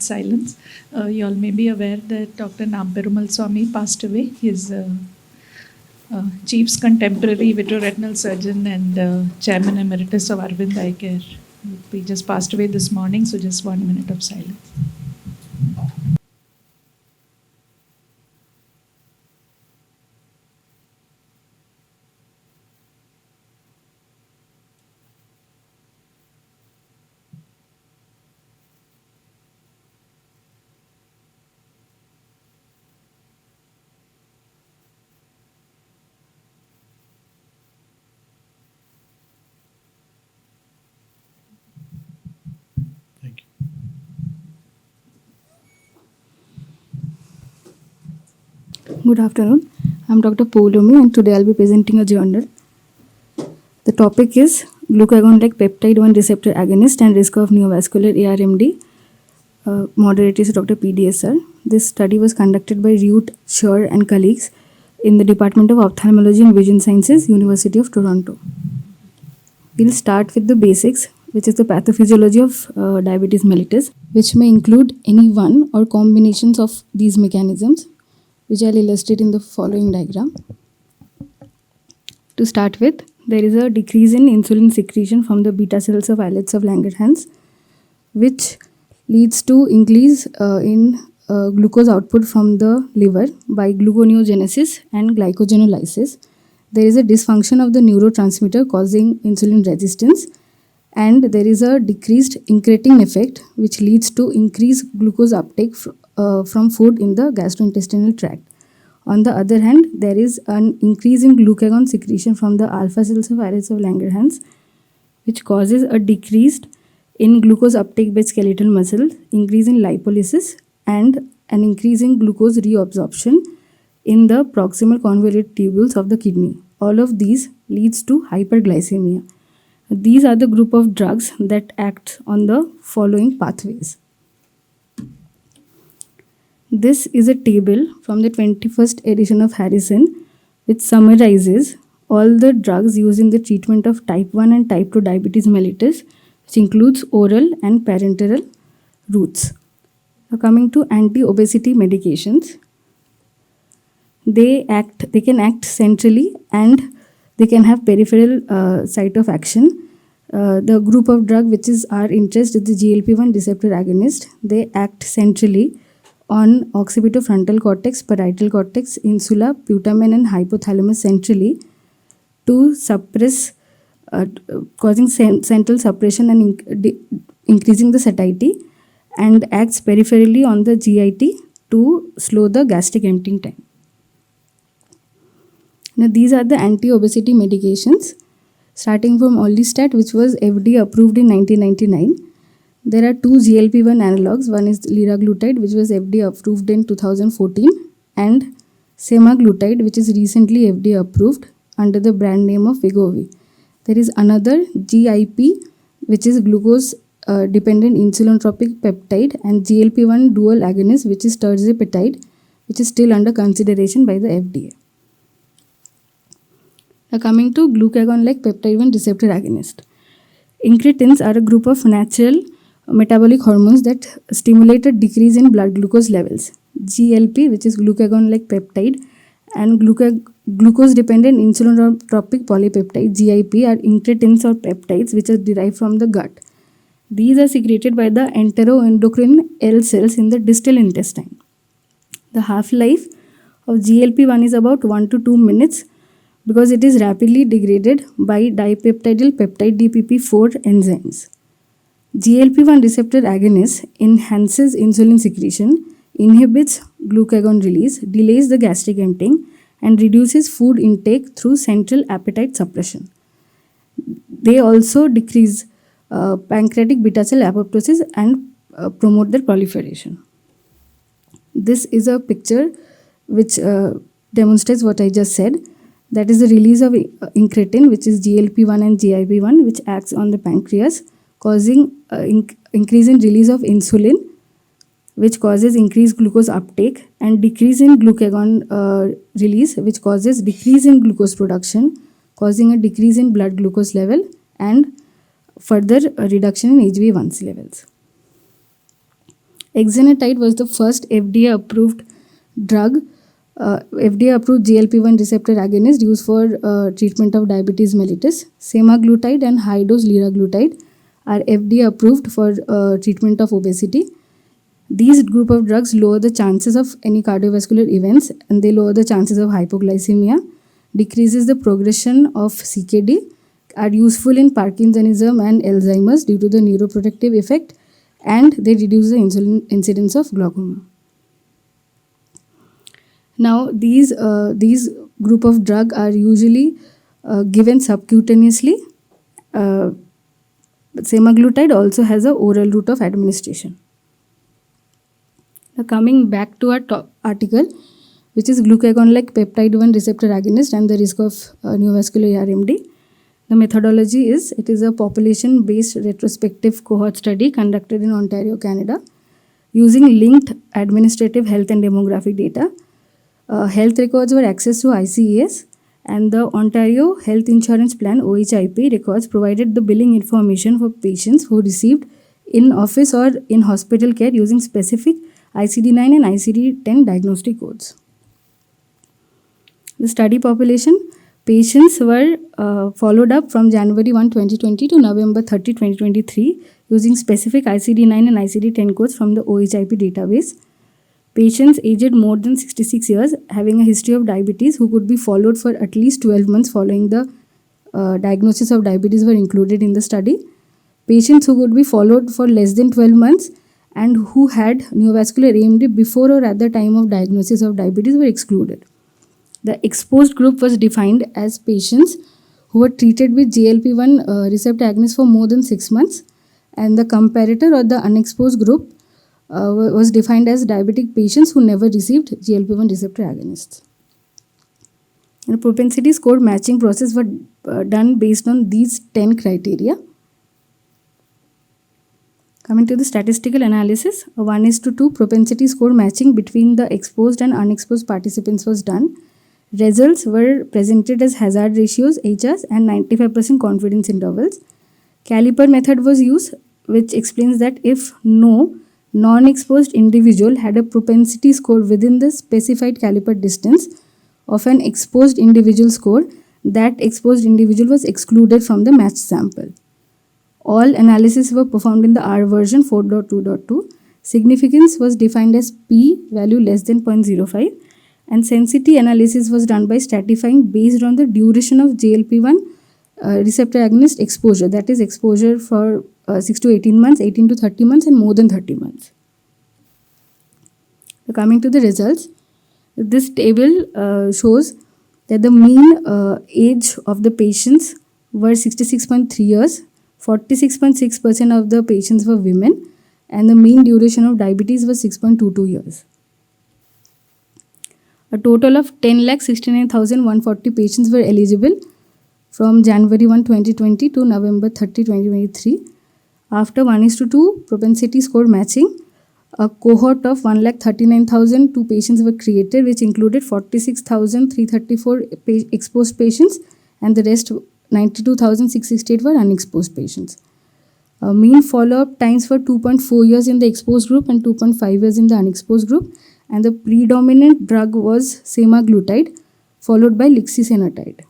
silence. You all may be aware that Dr. Namperumal Swami passed away. He is Chief's contemporary vitreoretinal surgeon and chairman emeritus of Arvind Eye Care. He just passed away this morning, so just 1 minute of silence. Thank you. Good afternoon. I'm Dr. Poulami and today I'll be presenting a journal. The topic is glucagon-like peptide 1 receptor agonist and risk of neovascular ARMD. Moderator is Dr. PDS sir. This study was conducted by Ruth Schur and colleagues in the Department of Ophthalmology and Vision Sciences, University of Toronto. We'll start with the basics, which is the pathophysiology of diabetes mellitus, which may include any one or combinations of these mechanisms, which I'll illustrate in the following diagram. To start with, there is a decrease in insulin secretion from the beta cells of islets of Langerhans, which leads to increase in glucose output from the liver by gluconeogenesis and glycogenolysis. There is a dysfunction of the neurotransmitter causing insulin resistance, and there is a decreased incretin effect which leads to increased glucose uptake from food in the gastrointestinal tract. On the other hand, there is an increase in glucagon secretion from the alpha cells of islets of Langerhans, which causes a decrease in glucose uptake by skeletal muscle, increase in lipolysis, and an increase in glucose reabsorption in the proximal convolute tubules of the kidney. All of these leads to hyperglycemia. These are the group of drugs that act on the following pathways. This is a table from the 21st edition of Harrison, which summarizes all the drugs used in the treatment of type 1 and type 2 diabetes mellitus, which includes oral and parenteral routes. Now coming to anti-obesity medications, they can act centrally and they can have peripheral site of action. The group of drug which is our interest is the GLP-1 receptor agonist. They act centrally on occipitofrontal cortex, parietal cortex, insula, putamen and hypothalamus centrally to suppress, causing central suppression and increasing the satiety, and acts peripherally on the GIT to slow the gastric emptying time. Now these are the anti-obesity medications, starting from Orlistat, which was FDA approved in 1999. There are two GLP-1 analogs. One is liraglutide, which was FDA approved in 2014, and semaglutide, which is recently FDA approved under the brand name of Wegovy. There is another GIP, which is glucose dependent insulinotropic peptide, and GLP-1 dual agonist, which is tirzepatide, which is still under consideration by the FDA. Now coming to glucagon-like peptide 1 receptor agonist. Incretins are a group of natural metabolic hormones that stimulate a decrease in blood glucose levels. GLP, which is glucagon-like peptide, and glucose-dependent insulinotropic polypeptide, GIP, are incretins or peptides which are derived from the gut. These are secreted by the enteroendocrine L cells in the distal intestine. The half-life of GLP-1 is about 1 to 2 minutes because it is rapidly degraded by dipeptidyl peptide DPP4 enzymes. GLP-1 receptor agonist enhances insulin secretion, inhibits glucagon release, delays the gastric emptying, and reduces food intake through central appetite suppression. They also decrease pancreatic beta cell apoptosis and promote their proliferation. This is a picture which demonstrates what I just said. That is the release of incretin, which is GLP-1 and GIP-1, which acts on the pancreas, causing increase in release of insulin, which causes increased glucose uptake, and decrease in glucagon release, which causes decrease in glucose production, causing a decrease in blood glucose level and further reduction in HbA1c levels. Exenatide was the first FDA-approved drug, FDA-approved GLP-1 receptor agonist used for treatment of diabetes mellitus. Semaglutide and high-dose liraglutide are FDA-approved for treatment of obesity. These group of drugs lower the chances of any cardiovascular events, and they lower the chances of hypoglycemia, decreases the progression of CKD, are useful in Parkinsonism and Alzheimer's due to the neuroprotective effect, and they reduce the incidence of glaucoma. Now, these group of drug are usually given subcutaneously. Semaglutide also has a oral route of administration. Now, coming back to our article, which is glucagon-like peptide-1 receptor agonist and the risk of neovascular RMD. The methodology is, it is a population-based retrospective cohort study conducted in Ontario, Canada, using linked administrative health and demographic data. Health records were accessed to ICES, and the Ontario Health Insurance Plan OHIP records provided the billing information for patients who received in-office or in-hospital care using specific ICD-9 and ICD-10 diagnostic codes. The study population, patients were followed up from January 1, 2020 to November 30, 2023 using specific ICD-9 and ICD-10 codes from the OHIP database. Patients aged more than 66 years having a history of diabetes who could be followed for at least 12 months following the diagnosis of diabetes were included in the study. Patients who could be followed for less than 12 months and who had neovascular AMD before or at the time of diagnosis of diabetes were excluded. The exposed group was defined as patients who were treated with GLP-1 receptor agonist for more than 6 months, and the comparator or the unexposed group was defined as diabetic patients who never received GLP-1 receptor agonists. The propensity score matching process was done based on these 10 criteria. Coming to the statistical analysis, a 1:2 propensity score matching between the exposed and unexposed participants was done. Results were presented as hazard ratios, HRs, and 95% confidence intervals. Caliper method was used, which explains that if no non-exposed individual had a propensity score within the specified caliper distance of an exposed individual score, that exposed individual was excluded from the matched sample. All analyses were performed in the R version 4.2.2. Significance was defined as p value less than 0.05, and sensitivity analysis was done by stratifying based on the duration of GLP-1 receptor agonist exposure, that is exposure for 6 to 18 months, 18 to 30 months, and more than 30 months. So coming to the results, this table shows that the mean age of the patients were 66.3 years, 46.6% of the patients were women, and the mean duration of diabetes was 6.22 years. A total of 10,69,140 patients were eligible from January 1, 2020 to November 30, 2023. After 1:2 propensity score matching, a cohort of 1,39,002 patients were created, which included 46,334 exposed patients, and the rest 92,668 were unexposed patients. Mean follow-up times were 2.4 years in the exposed group and 2.5 years in the unexposed group, and the predominant drug was semaglutide followed by lixisenatide.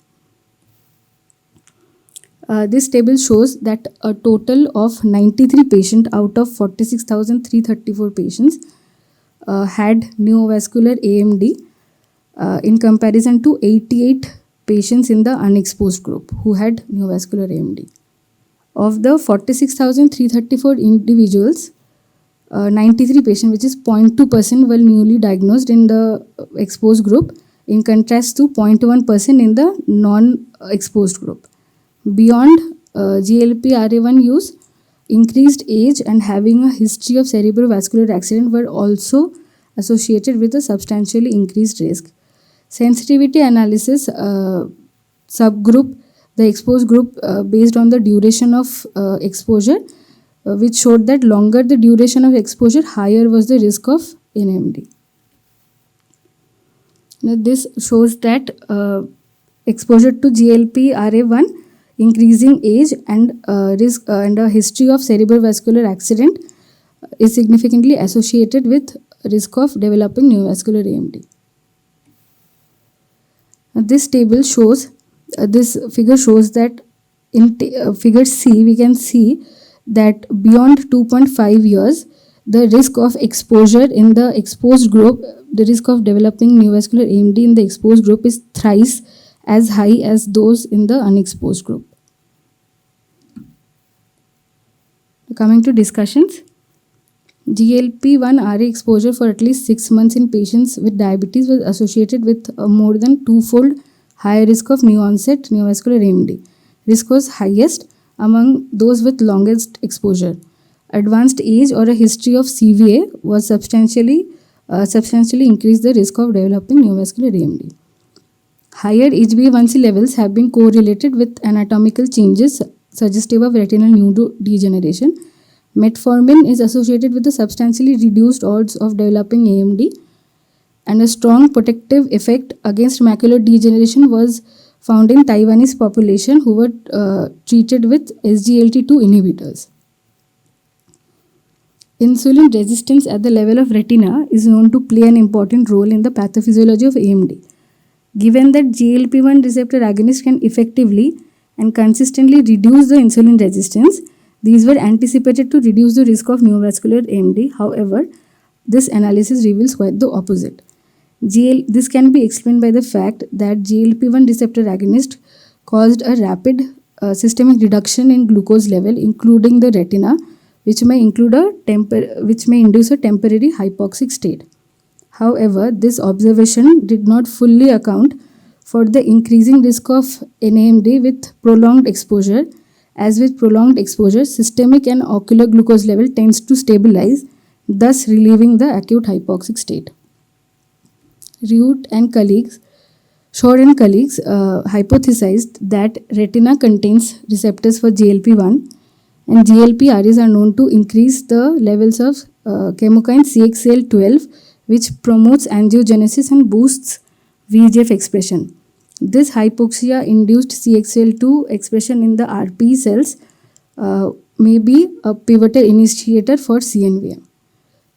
This table shows that a total of 93 patients out of 46,334 patients had neovascular AMD in comparison to 88 patients in the unexposed group who had neovascular AMD. Of the 46,334 individuals, 93 patients, which is 0.2%, were newly diagnosed in the exposed group, in contrast to 0.1% in the non-exposed group. Beyond GLP-RA1 use, increased age and having a history of cerebrovascular accident were also associated with a substantially increased risk. Sensitivity analysis subgroup the exposed group based on the duration of exposure, which showed that longer the duration of exposure, higher was the risk of NMD. Now, this shows that exposure to GLP-RA1, increasing age and risk and a history of cerebrovascular accident is significantly associated with risk of developing neovascular AMD. This table shows, this figure shows that in figure C, we can see that beyond 2.5 years, the risk of exposure in the exposed group, the risk of developing neovascular AMD in the exposed group is thrice as high as those in the unexposed group. Coming to discussions, GLP-1 RA exposure for at least 6 months in patients with diabetes was associated with a more than twofold higher risk of new onset neovascular AMD. Risk was highest among those with longest exposure. Advanced age or a history of CVA was substantially increased the risk of developing neovascular AMD. Higher HbA1c levels have been correlated with anatomical changes suggestive of retinal neurodegeneration. Metformin is associated with a substantially reduced odds of developing AMD, and a strong protective effect against macular degeneration was found in Taiwanese population who were treated with SGLT2 inhibitors. Insulin resistance at the level of retina is known to play an important role in the pathophysiology of AMD. Given that GLP-1 receptor agonists can effectively and consistently reduce the insulin resistance, these were anticipated to reduce the risk of neovascular AMD. However, this analysis reveals quite the opposite. This can be explained by the fact that GLP-1 receptor agonist caused a rapid systemic reduction in glucose level, including the retina, which may induce a temporary hypoxic state. However, this observation did not fully account for the increasing risk of NAMD with prolonged exposure. As with prolonged exposure, systemic and ocular glucose level tends to stabilize, thus relieving the acute hypoxic state. Shore and colleagues hypothesized that retina contains receptors for GLP-1, and GLP-RAs are known to increase the levels of chemokine CXCL12, which promotes angiogenesis and boosts VEGF expression. This hypoxia-induced CXCL2 expression in the RPE cells may be a pivotal initiator for CNVM.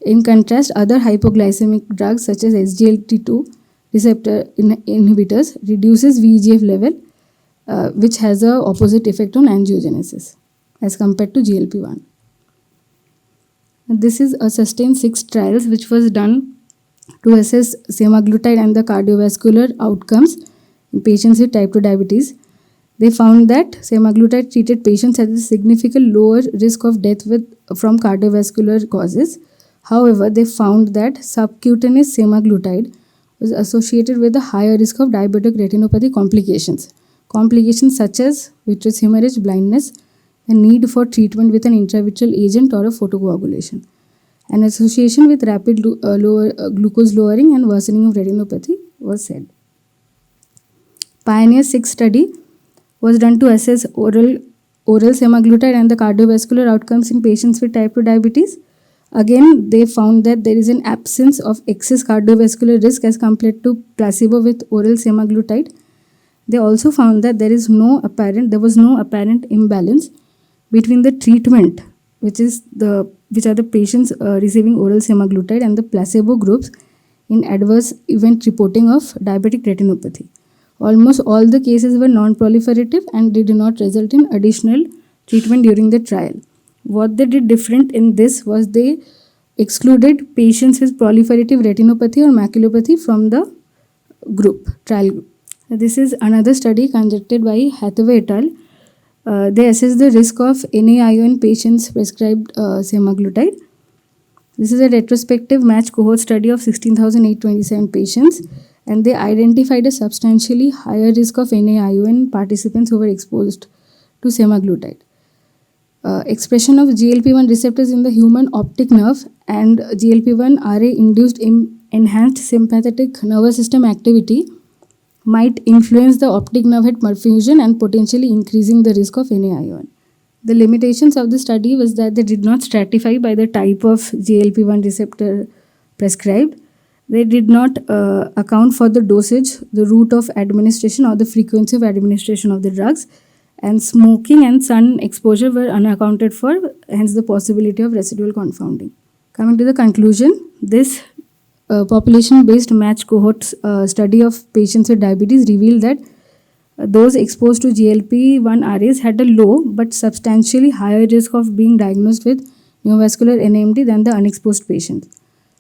In contrast, other hypoglycemic drugs such as SGLT2 receptor inhibitors reduces VEGF level, which has an opposite effect on angiogenesis as compared to GLP-1. This is a sustained 6 trials which was done to assess semaglutide and the cardiovascular outcomes in patients with type 2 diabetes. They found that semaglutide treated patients had a significant lower risk of death from cardiovascular causes. However, they found that subcutaneous semaglutide was associated with a higher risk of diabetic retinopathy complications. Complications such as vitreous hemorrhage, blindness, and need for treatment with an intravitreal agent or a photocoagulation. An association with rapid glucose lowering and worsening of retinopathy was said. Pioneer 6 study was done to assess oral semaglutide and the cardiovascular outcomes in patients with type 2 diabetes. Again, they found that there is an absence of excess cardiovascular risk as compared to placebo with oral semaglutide. They also found that there was no apparent imbalance between the treatment, which are the patients receiving oral semaglutide, and the placebo groups in adverse event reporting of diabetic retinopathy. Almost all the cases were non-proliferative and did not result in additional treatment during the trial. What they did different in this was they excluded patients with proliferative retinopathy or maculopathy from the trial group. This is another study conducted by Hathaway et al. They assessed the risk of NAION patients prescribed semaglutide. This is a retrospective matched cohort study of 16,827 patients, and they identified a substantially higher risk of NAION participants who were exposed to semaglutide. Expression of GLP-1 receptors in the human optic nerve and GLP-1 RA induced enhanced sympathetic nervous system activity might influence the optic nerve head perfusion and potentially increasing the risk of NAION. The limitations of the study was that they did not stratify by the type of GLP-1 receptor prescribed. They did not account for the dosage, the route of administration, or the frequency of administration of the drugs, and smoking and sun exposure were unaccounted for, hence the possibility of residual confounding. Coming to the conclusion, this population-based match cohort study of patients with diabetes revealed that those exposed to GLP-1 RAs had a low but substantially higher risk of being diagnosed with neovascular NAMD than the unexposed patients.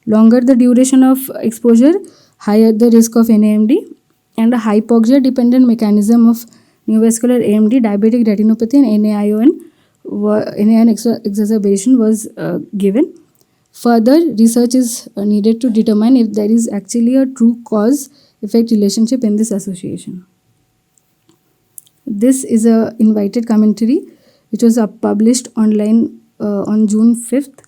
Longer the duration of exposure, higher the risk of NAMD, and a hypoxia-dependent mechanism of neovascular AMD, diabetic retinopathy, and NAION exacerbation was given. Further research is needed to determine if there is actually a true cause-effect relationship in this association. This is a invited commentary which was published online on June 5th.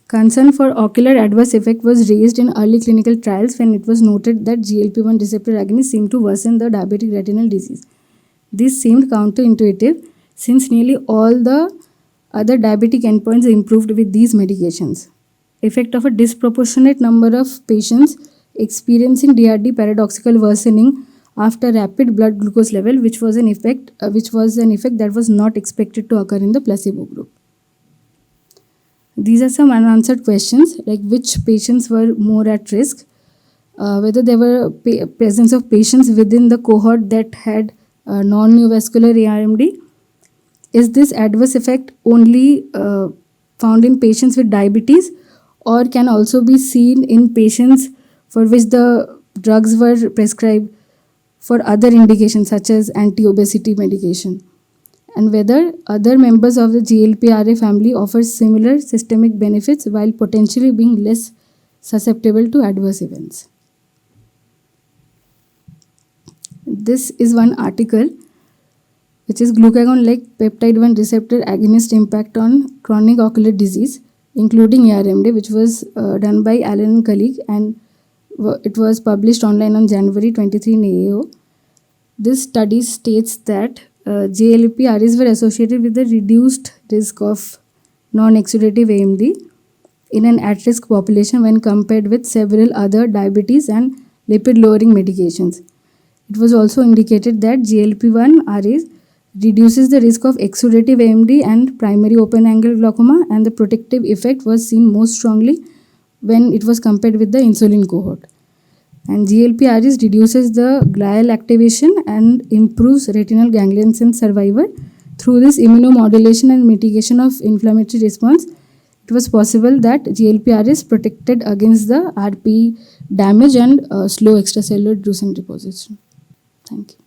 Concern for ocular adverse effect was raised in early clinical trials when it was noted that GLP-1 receptor agonists seemed to worsen the diabetic retinal disease. This seemed counterintuitive since nearly all the other diabetic endpoints improved with these medications. Effect of a disproportionate number of patients experiencing DRD paradoxical worsening after rapid blood glucose level, which was an effect that was not expected to occur in the placebo group. These are some unanswered questions, like which patients were more at risk, whether there were presence of patients within the cohort that had non-neovascular ARMD. Is this adverse effect only found in patients with diabetes, or can also be seen in patients for which the drugs were prescribed for other indications such as anti-obesity medication? And whether other members of the GLP-RA family offer similar systemic benefits while potentially being less susceptible to adverse events. This is one article which is glucagon-like peptide-1 receptor agonist impact on chronic ocular disease, including ARMD, which was done by Allen and colleague, and it was published online on January 23 in AAO. This study states that GLP-RAs were associated with a reduced risk of non-exudative AMD in an at-risk population when compared with several other diabetes and lipid-lowering medications. It was also indicated that GLP-1 RAs reduces the risk of exudative AMD and primary open-angle glaucoma, and the protective effect was seen most strongly when it was compared with the insulin cohort. And GLP-RAs reduces the glial activation and improves retinal ganglion cell survival. Through this immunomodulation and mitigation of inflammatory response, it was possible that GLP-RAs protected against the RPE damage and slow extracellular drusen deposition. Thank you.